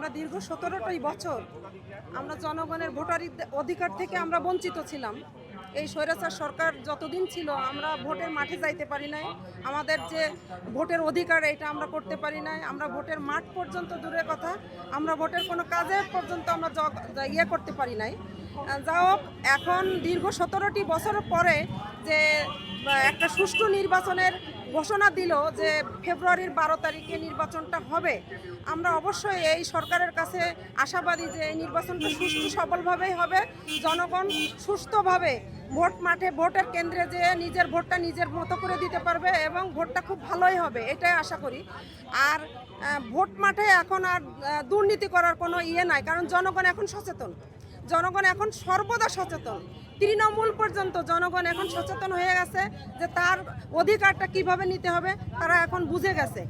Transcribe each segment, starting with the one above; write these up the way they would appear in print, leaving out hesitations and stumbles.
আমরা দীর্ঘ 17টি বছর আমরা জনগণের ভোটার অধিকার থেকে আমরা বঞ্চিত ছিলাম। এই স্বৈরাচার সরকার যতদিন ছিল আমরা ভোটের মাঠে যাইতে পারি নাই, আমাদের যে ভোটের অধিকার এটা আমরা করতে পারি নাই। আমরা ভোটের মাঠ পর্যন্ত দূরের কথা, আমরা ভোটের কোনো কাজে পর্যন্ত আমরা করতে পারি নাই। যা হোক, এখন দীর্ঘ 17টি বছর পরে যে একটা সুষ্ঠু নির্বাচনের ঘোষণা দিল যে ফেব্রুয়ারির 12 তারিখে নির্বাচনটা হবে, আমরা অবশ্যই এই সরকারের কাছে আশাবাদী যে এই নির্বাচনটা সুষ্ঠু সবলভাবেই হবে। জনগণ সুস্থভাবে ভোট মাঠে ভোটের কেন্দ্রে যেয়ে নিজের ভোটটা নিজের মতো করে দিতে পারবে এবং ভোটটা খুব ভালোই হবে, এটাই আশা করি। আর ভোট মাঠে এখন আর দুর্নীতি করার কোনো নাই, কারণ জনগণ এখন সচেতন, জনগণ এখন সর্বদা সচেতন। তৃণমূল পর্যন্ত জনগণ এখন সচেতন হয়ে গেছে যে তার অধিকারটা কিভাবে নিতে হবে, তারা এখন বুঝে গেছে।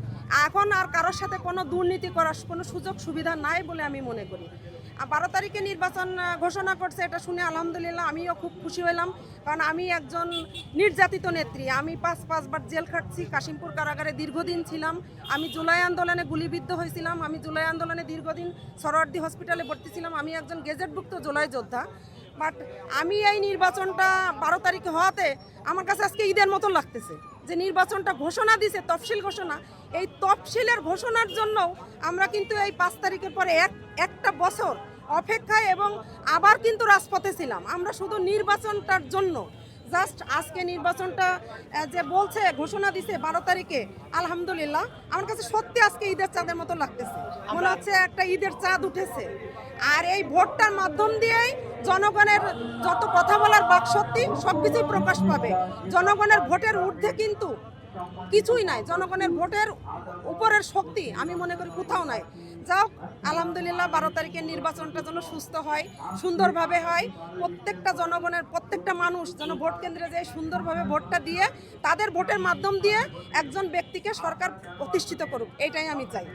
এখন আর কারোর সাথে কোনো দুর্নীতি করার কোনো সুযোগ সুবিধা নাই বলে আমি মনে করি। 12 তারিখে নির্বাচন ঘোষণা করছে, এটা শুনে আলহামদুলিল্লাহ আমিও খুব খুশি হলাম, কারণ আমি একজন নির্যাতিত নেত্রী। আমি পাঁচবার জেল খাটছি, কাশিমপুর কারাগারে দীর্ঘদিন ছিলাম। আমি জুলাই আন্দোলনে গুলিবিদ্ধ হয়েছিলাম, আমি জুলাই আন্দোলনে দীর্ঘদিন সরোয়ার্দী হসপিটালে ভর্তি ছিলাম। আমি একজন গেজেটভুক্ত জুলাই যোদ্ধা। বাট আমি এই নির্বাচনটা 12 তারিখে হওয়াতে আমার কাছে আজকে ঈদের মতো লাগতেছে যে নির্বাচনটা ঘোষণা দিছে, তফসিল ঘোষণা। এই তফসিলের ঘোষণার জন্য আমরা কিন্তু এই 5 তারিখের পরে একটা বছর অপেক্ষায় এবং আবার কিন্তু রাজপথে ছিলাম আমরা শুধু নির্বাচনটার জন্য। জাস্ট আজকে নির্বাচনটা যে বলছে ঘোষণা দিছে 12 তারিখে, আলহামদুলিল্লাহ আমার কাছে সত্যি আজকে ঈদের চাঁদের মতো লাগতেছে, মনে হচ্ছে একটা ঈদের চাঁদ উঠেছে। আর এই ভোটটার মাধ্যম দিয়েই জনগণের যত কথা বলার বাকশক্তি সবকিছুই প্রকাশ পাবে। জনগণের ভোটের ঊর্ধ্বে কিন্তু কিছুই নাই, জনগণের ভোটের উপরের শক্তি আমি মনে করি কোথাও নাই। যাও, আলহামদুলিল্লাহ 12 তারিখের নির্বাচনটা যেন সুস্থ হয়, সুন্দরভাবে হয়। প্রত্যেকটা জনগণের প্রত্যেকটা মানুষ যেন ভোট কেন্দ্রে যেয়ে সুন্দরভাবে ভোটটা দিয়ে তাদের ভোটের মাধ্যম দিয়ে একজন ব্যক্তিকে সরকার প্রতিষ্ঠিত করুক, এটাই আমি চাই।